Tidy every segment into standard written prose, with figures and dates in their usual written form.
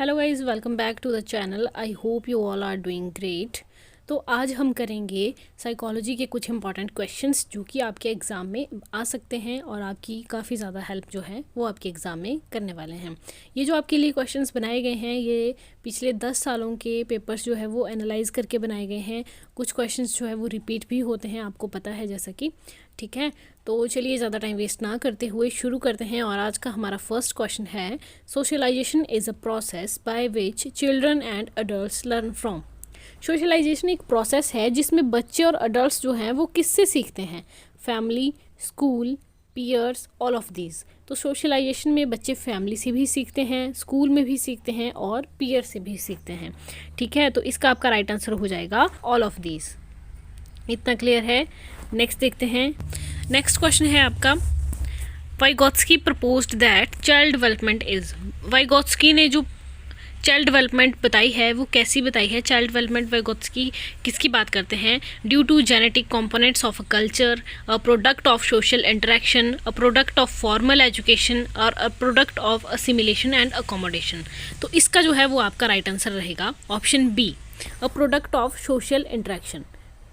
Hello guys, welcome back to the channel. I hope you all are doing great. तो आज हम करेंगे psychology के कुछ इंपॉर्टेंट क्वेश्चंस जो कि आपके एग्ज़ाम में आ सकते हैं और आपकी काफ़ी ज़्यादा हेल्प जो है वो आपके एग्ज़ाम में करने वाले हैं। ये जो आपके लिए क्वेश्चंस बनाए गए हैं ये पिछले 10 सालों के पेपर्स जो है वो एनालाइज करके बनाए गए हैं। कुछ क्वेश्चंस जो है वो रिपीट भी होते हैं, आपको पता है जैसा कि, ठीक है। तो चलिए ज़्यादा टाइम वेस्ट ना करते हुए शुरू करते हैं। और आज का हमारा फर्स्ट क्वेश्चन है, socialization is a process by which children and adults learn from. Socialization एक प्रोसेस है जिसमें बच्चे और अडल्ट्स जो हैं वो किससे सीखते हैं? Family, school, peers, all of these. तो सोशलाइजेशन में बच्चे फैमिली से भी सीखते हैं, स्कूल में भी सीखते हैं और पीयर से भी सीखते हैं, ठीक है। तो इसका आपका राइट आंसर हो जाएगा ऑल ऑफ दीज। इतना क्लियर है। नेक्स्ट देखते हैं। नेक्स्ट क्वेश्चन है आपका, Vygotsky proposed that child development is. Vygotsky ने जो चाइल्ड डेवलपमेंट बताई है वो कैसी बताई है? चाइल्ड डेवलपमेंट वाइगोत्स्की किसकी बात करते हैं? Due to genetic components of a culture, a product of social interaction, a product of formal education और a product of assimilation and accommodation. तो इसका जो है वो आपका राइट आंसर रहेगा option B, a product of social interaction,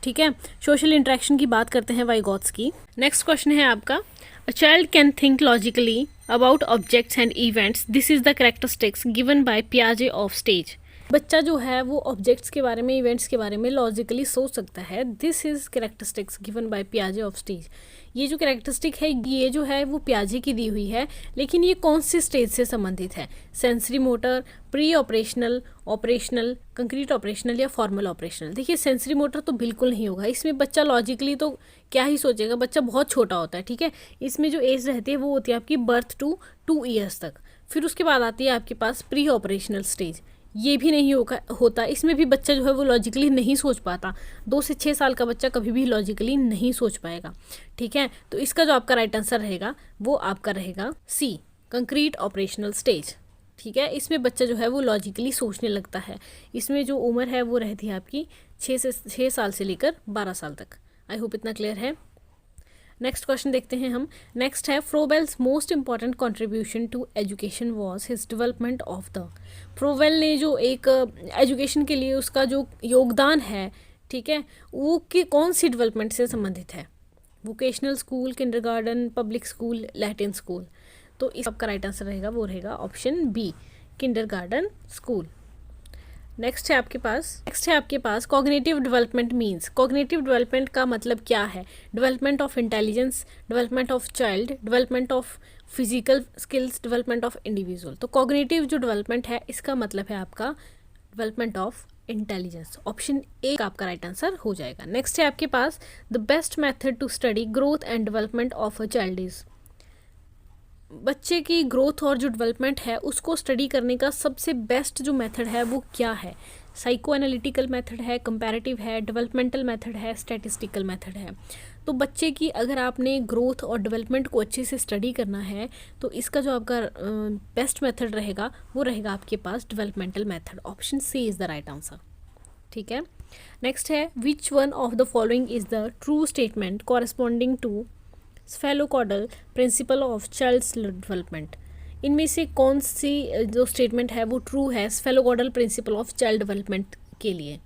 ठीक है। सोशल इंटरेक्शन की बात करते हैं वाइगोत्स्की। नेक्स्ट क्वेश्चन है आपका, a child can think logically about objects and events, this is the characteristics given by पियाजे ऑफ स्टेज। बच्चा जो है वो ऑब्जेक्ट्स के बारे में, इवेंट्स के बारे में लॉजिकली सोच सकता है। This is characteristics given by पियाजे ऑफ स्टेज। ये जो कैरेक्टरिस्टिक है ये जो है वो पियाजे की दी हुई है, लेकिन ये कौन सी स्टेज से संबंधित है? Sensory motor, pre operational, operational, concrete operational या फॉर्मल ऑपरेशनल। देखिए सेंसरी मोटर तो बिल्कुल नहीं होगा इसमें। बच्चा लॉजिकली तो क्या ही सोचेगा, बच्चा बहुत छोटा होता है, ठीक है। इसमें जो एज रहती है वो होती है आपकी बर्थ टू 2 ईयर्स तक। फिर उसके बाद आती है आपके पास प्री ऑपरेशनल स्टेज, ये भी नहीं होता। इसमें भी बच्चा जो है वो लॉजिकली नहीं सोच पाता। 2 से 6 साल का बच्चा कभी भी लॉजिकली नहीं सोच पाएगा, ठीक है। तो इसका जो आपका राइट आंसर रहेगा वो आपका रहेगा सी, कंक्रीट ऑपरेशनल स्टेज, ठीक है। इसमें बच्चा जो है वो लॉजिकली सोचने लगता है। इसमें जो उम्र है वो रहती है आपकी 6 साल से लेकर 12 साल तक। आई होप इतना क्लियर है। नेक्स्ट क्वेश्चन देखते हैं हम। नेक्स्ट है, Froebel's most important contribution to education was his development of the. Froebel ने जो एक एजुकेशन के लिए उसका जो योगदान है, ठीक है, वो कि कौन सी डेवलपमेंट से संबंधित है? Vocational school, kindergarten, public school, Latin school. तो इस आपका राइट आंसर रहेगा वो रहेगा option B, kindergarten school. Next है आपके पास cognitive development means. Cognitive development का मतलब क्या है? Development of intelligence, development of child, development of physical skills, development of individual. तो कॉग्निटिव जो डेवलपमेंट है इसका मतलब है आपका development of intelligence. Option A का आपका राइट आंसर हो जाएगा। नेक्स्ट है आपके पास, the best method to study growth and development of a child is. बच्चे की ग्रोथ और जो डेवलपमेंट है उसको स्टडी करने का सबसे बेस्ट जो मेथड है वो क्या है? साइको एनालिटिकल मेथड है, कंपैरेटिव है, डेवलपमेंटल मेथड है, स्टैटिस्टिकल मेथड है। तो बच्चे की अगर आपने ग्रोथ और डेवलपमेंट को अच्छे से स्टडी करना है तो इसका जो आपका बेस्ट मेथड रहेगा वो रहेगा आपके पास developmental method. Option C is the right answer, ठीक है। नेक्स्ट है, which one of the following is the true statement corresponding to cephalocaudal principle of child's development. इनमें से कौन सी जो स्टेटमेंट है वो ट्रू है cephalocaudal principle of child development के लिए,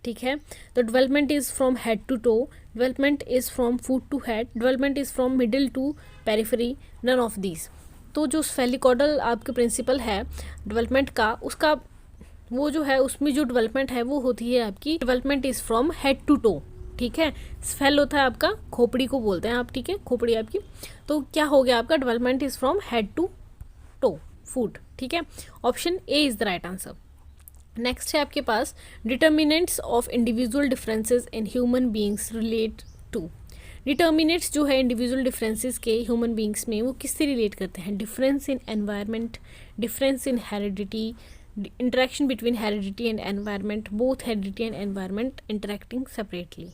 ठीक है। तो development is from head to toe, development is from foot to head, development is from middle to periphery, none of these. तो जो स्फेलोकॉडल आपके प्रिंसिपल है डेवलपमेंट का, उसका वो जो है उसमें जो डेवलपमेंट है वो होती है आपकी development is from head to toe, ठीक है। स्फेल होता है आपका खोपड़ी को बोलते हैं आप, ठीक है, खोपड़ी आपकी। तो क्या हो गया आपका development is from head to toe, foot, ठीक है। Option A is the right answer. Next है आपके पास, determinants of individual differences in human beings relate to. Determinants जो है इंडिविजुअल डिफरेंसेस के ह्यूमन बीइंग्स में वो किससे रिलेट करते हैं? Difference in environment, difference in heredity, interaction between heredity and environment, both heredity and environment interacting separately.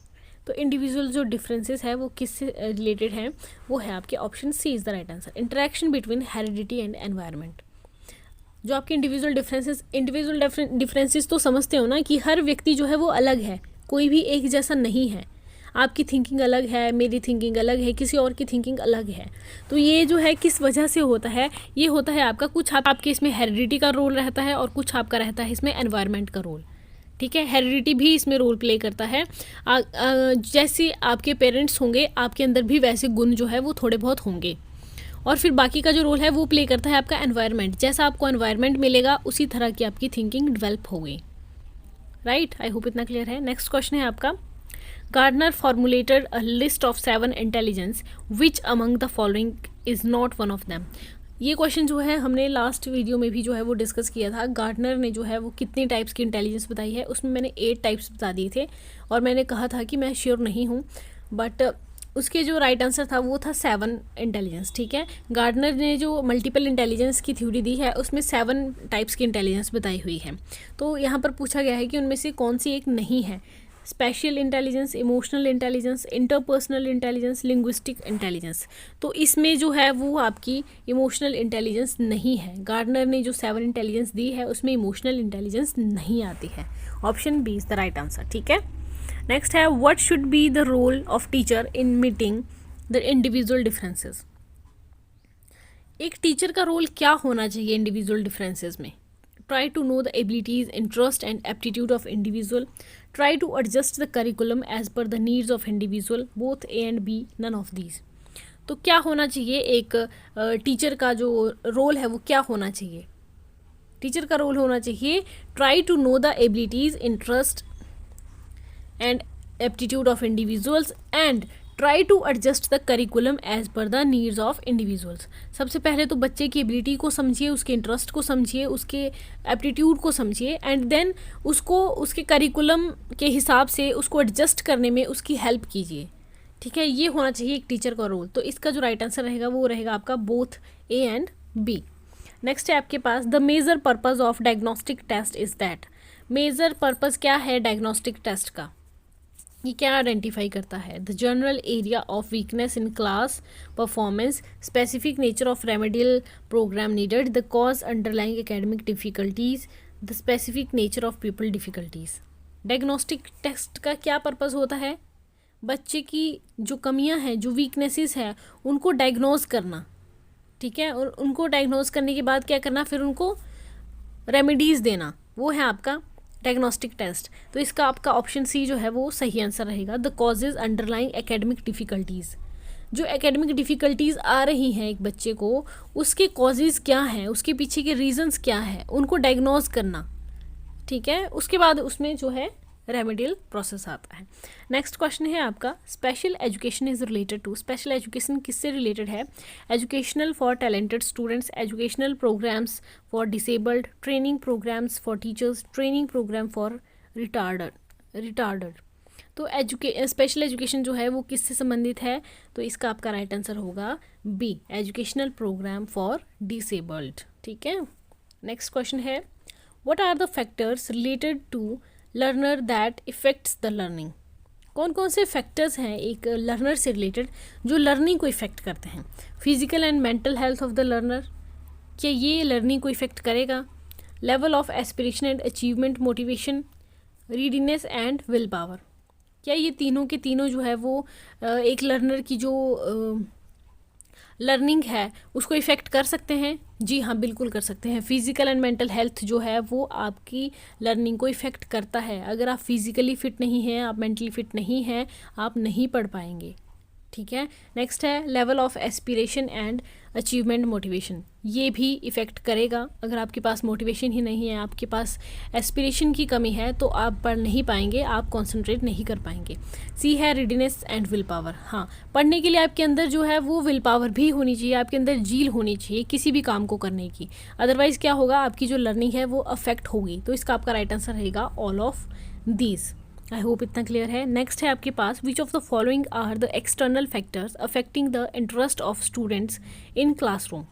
तो individual जो डिफरेंसेस है वो किससे रिलेटेड हैं? वो है आपके option C is the right answer, interaction between heredity and environment. जो आपके इंडिविजुअल डिफरेंसेस तो समझते हो ना कि हर व्यक्ति जो है वो अलग है, कोई भी एक जैसा नहीं है। आपकी थिंकिंग अलग है, मेरी थिंकिंग अलग है, किसी और की थिंकिंग अलग है। तो ये जो है किस वजह से होता है, ये होता है आपका कुछ आपके इसमें हेरिडिटी का रोल रहता है और कुछ आपका रहता है इसमें एनवायरनमेंट का रोल। ठीक है, हेरिडिटी भी इसमें रोल प्ले करता है। जैसे आपके पेरेंट्स होंगे, आपके अंदर भी वैसे गुण जो है वो थोड़े बहुत होंगे। और फिर बाकी का जो रोल है वो प्ले करता है आपका एनवायरनमेंट। जैसा आपको एनवायरनमेंट मिलेगा उसी तरह की आपकी थिंकिंग डेवलप होगी। राइट, आई होप इतना क्लियर है। नेक्स्ट क्वेश्चन है आपका, Gardner formulated a list of 7 intelligence which among the following is not one of them. ये क्वेश्चन जो है हमने लास्ट वीडियो में भी जो है वो डिस्कस किया था। गार्डनर ने जो है वो कितनी टाइप्स की इंटेलिजेंस बताई है, उसमें मैंने 8 टाइप्स बता दिए थे और मैंने कहा था कि मैं श्योर नहीं हूँ, बट उसके जो राइट आंसर था वो था 7 इंटेलिजेंस। ठीक है, गार्डनर ने जो मल्टीपल इंटेलिजेंस की थ्योरी दी है उसमें 7 टाइप्स की इंटेलिजेंस बताई हुई है। तो यहाँ पर पूछा गया है कि उनमें से कौन सी एक नहीं है। Special intelligence, emotional intelligence, interpersonal intelligence, linguistic intelligence. तो इसमें जो है वो आपकी इमोशनल इंटेलिजेंस नहीं है। गार्डनर ने जो 7 इंटेलिजेंस दी है उसमें इमोशनल इंटेलिजेंस नहीं आती है। Option B is the right answer. ठीक है, नेक्स्ट है, what should be the role of teacher in meeting the individual differences. एक टीचर का रोल क्या होना चाहिए इंडिविजुअल डिफरेंसेस में? Try to know the abilities, interest and aptitude of individual, try to adjust the curriculum as per the needs of individual, both A and B, none of these. तो क्या होना चाहिए एक teacher का जो role है वो क्या होना चाहिए? टीचर का रोल होना चाहिए try to know the abilities, interest and aptitude of individuals and try to adjust the curriculum as per the needs of individuals। सबसे पहले तो बच्चे की एबिलिटी को समझिए, उसके इंटरेस्ट को समझिए, उसके एप्टीट्यूड को समझिए एंड देन उसको उसके करिकुलम के हिसाब से उसको एडजस्ट करने में उसकी हेल्प कीजिए। ठीक है, ये होना चाहिए एक टीचर का रोल। तो इसका जो राइट आंसर रहेगा वो रहेगा आपका both A and B. Next है आपके पास, the major purpose of diagnostic test is that. Major purpose क्या है डायग्नोस्टिक टेस्ट का? ये क्या आइडेंटिफाई करता है? The general area of weakness in class performance, specific nature of remedial program needed, the cause underlying academic difficulties, the specific nature of people difficulties. Diagnostic test का क्या purpose होता है? बच्चे की जो कमियां हैं, जो वीकनेसेस है, उनको डायग्नोज करना। ठीक है, और उनको डायग्नोज करने के बाद क्या करना, फिर उनको रेमेडीज देना, वो है आपका डायग्नोस्टिक टेस्ट। तो इसका आपका ऑप्शन सी जो है वो सही आंसर रहेगा, the causes underlying academic difficulties. जो एकेडमिक डिफिकल्टीज आ रही हैं एक बच्चे को, उसके कॉजेज क्या हैं, उसके पीछे के रीजंस क्या है, उनको डायग्नोज करना। ठीक है, उसके बाद उसमें जो है रेमेडियल प्रोसेस आता है। नेक्स्ट क्वेश्चन है आपका, special education is related to. Special education किससे रिलेटेड है? Educational for talented students, educational programs for disabled, training programs for teachers, training program for retarded. तो स्पेशल एजुकेशन जो है वो किससे संबंधित है? तो इसका आपका राइट आंसर होगा B, educational program for disabled. ठीक है, नेक्स्ट क्वेश्चन है, what are the factors related to learner that effects the learning. कौन कौन से फैक्टर्स हैं एक लर्नर से रिलेटेड जो लर्निंग को इफेक्ट करते हैं? Physical and mental health of the learner, क्या ये लर्निंग को इफेक्ट करेगा? Level of aspiration and achievement, motivation, readiness and will power, क्या ये तीनों के तीनों जो है वो एक लर्नर की जो लर्निंग है उसको इफ़ेक्ट कर सकते हैं? जी हाँ, बिल्कुल कर सकते हैं। फिजिकल एंड मेंटल हेल्थ जो है वो आपकी लर्निंग को इफ़ेक्ट करता है। अगर आप फिजिकली फ़िट नहीं हैं, आप मेंटली फ़िट नहीं हैं, आप नहीं पढ़ पाएंगे। ठीक है, नेक्स्ट है level of aspiration and achievement, motivation, ये भी इफ़ेक्ट करेगा। अगर आपके पास मोटिवेशन ही नहीं है, आपके पास एस्पिरेशन की कमी है, तो आप पढ़ नहीं पाएंगे, आप कंसंट्रेट नहीं कर पाएंगे। सी है रेडीनेस एंड विल पावर। हाँ, पढ़ने के लिए आपके अंदर जो है वो विल पावर भी होनी चाहिए, आपके अंदर जील होनी चाहिए किसी भी काम को करने की। अदरवाइज़ क्या होगा, आपकी जो लर्निंग है वो अफेक्ट होगी। तो इसका आपका राइट आंसर रहेगा all of these. I hope इतना क्लियर है। नेक्स्ट है आपके पास, which of the following are the external factors affecting the interest of students in classroom.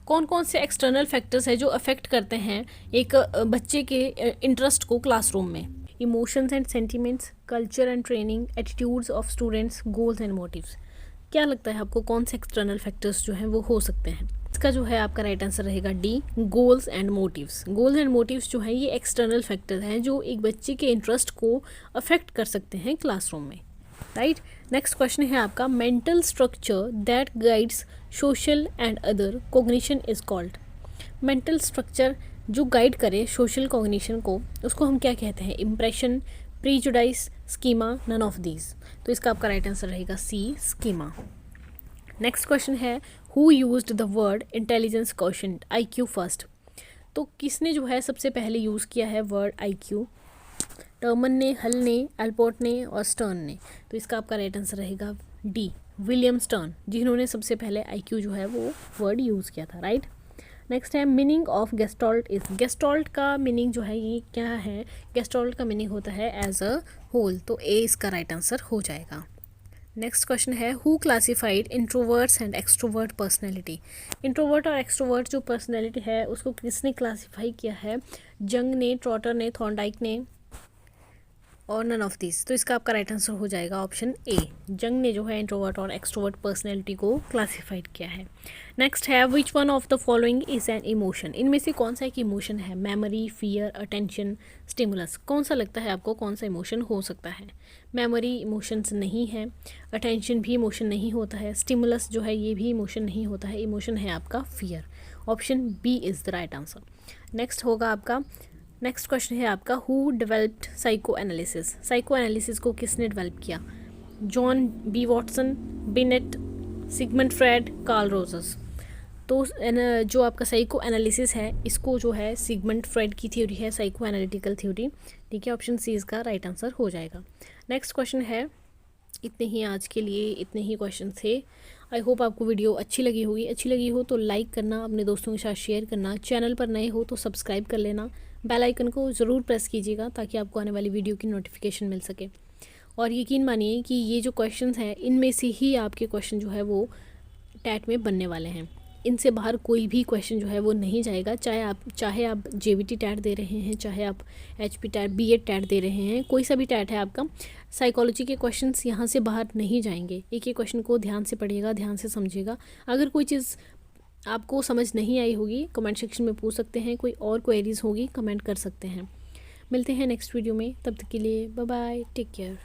कौन कौन से एक्सटर्नल फैक्टर्स है जो अफेक्ट करते हैं एक बच्चे के इंटरेस्ट को क्लासरूम में? Emotions and sentiments, culture and training, attitudes of students, goals and motives. क्या लगता है आपको कौन से एक्सटर्नल फैक्टर्स जो हैं वो हो सकते हैं? इसका जो है आपका राइट आंसर रहेगा D, goals and motives. Goals and motives जो है ये एक्सटर्नल फैक्टर हैं जो एक बच्चे के इंटरेस्ट को अफेक्ट कर सकते हैं क्लासरूम में, राइट। नेक्स्ट क्वेश्चन है आपका, mental structure that guides social and other cognition is called. Mental structure जो गाइड करे सोशल कॉग्निशन को, उसको हम क्या कहते हैं? Impression, prejudice, schema, none of these. तो इसका आपका राइट आंसर रहेगा सी, स्कीमा। नेक्स्ट क्वेश्चन है, who used the word intelligence quotient IQ first. तो किसने जो है सबसे पहले यूज़ किया है वर्ड IQ? टर्मन ने, हल ने, एल्पोर्ट ने और स्टर्न ने। तो इसका आपका राइट आंसर रहेगा डी, विलियम स्टर्न, जिन्होंने सबसे पहले IQ जो है वो वर्ड यूज़ किया था, राइट। नेक्स्ट है, meaning of gestalt is. Gestalt का मीनिंग जो है ये क्या है? गेस्टॉल्ट का मीनिंग होता है एज अ होल। तो ए इसका राइट आंसर हो जाएगा। नेक्स्ट क्वेश्चन है, who classified introverts and extrovert personality. Introvert और एक्सट्रोवर्ट जो पर्सनैलिटी है उसको किसने क्लासीफाई किया है? जंग ने, ट्रॉटर ने, थॉर्नडाइक ने और नन ऑफ दिस। तो इसका आपका राइट आंसर हो जाएगा ऑप्शन ए, जंग ने जो है इंट्रोवर्ट और एक्सट्रोवर्ट पर्सनैलिटी को क्लासीफाइड किया है। नेक्स्ट है, which one of the following is an emotion. इनमें से कौन सा एक इमोशन है? Memory, fear, attention, stimulus. कौन सा लगता है आपको कौन सा इमोशन हो सकता है? मेमोरी इमोशंस नहीं है, अटेंशन भी इमोशन नहीं होता है, स्टिमुलस जो है ये भी इमोशन नहीं होता है, इमोशन है आपका fear. Option B is the right answer. Next होगा आपका, नेक्स्ट क्वेश्चन है आपका, who developed psychoanalysis. Psychoanalysis को किसने डेवलप किया? John B Watson, Binet, Sigmund Freud, Carl Rogers. तो जो आपका साइको एनालिसिस है इसको जो है सिगमंड फ्रेड की थ्योरी है, साइको एनालिटिकल थ्योरी, ठीक है। ऑप्शन सी इसका राइट आंसर हो जाएगा। नेक्स्ट क्वेश्चन है, इतने ही आज के लिए, इतने ही क्वेश्चन थे। आई होप आपको वीडियो अच्छी लगी होगी। अच्छी लगी हो तो लाइक करना, अपने दोस्तों के साथ शेयर करना, चैनल पर नए हो तो सब्सक्राइब कर लेना, बेल आइकन को ज़रूर प्रेस कीजिएगा ताकि आपको आने वाली वीडियो की नोटिफिकेशन मिल सके। और यकीन मानिए कि ये जो क्वेश्चंस हैं इनमें से ही आपके क्वेश्चन जो है वो टैट में बनने वाले हैं। इनसे बाहर कोई भी क्वेश्चन जो है वो नहीं जाएगा, चाहे आप JBT टैट दे रहे हैं, चाहे आप HP टैट, B.Ed टैट दे रहे हैं, कोई सा भी टैट है आपका, साइकोलॉजी के क्वेश्चंस यहाँ से बाहर नहीं जाएंगे। एक एक क्वेश्चन को ध्यान से पढ़िएगा, ध्यान से समझिएगा। अगर कोई चीज़ आपको समझ नहीं आई होगी कमेंट सेक्शन में पूछ सकते हैं, कोई और क्वेरीज होगी कमेंट कर सकते हैं। मिलते हैं नेक्स्ट वीडियो में, तब तक के लिए बाय बाय, टेक केयर।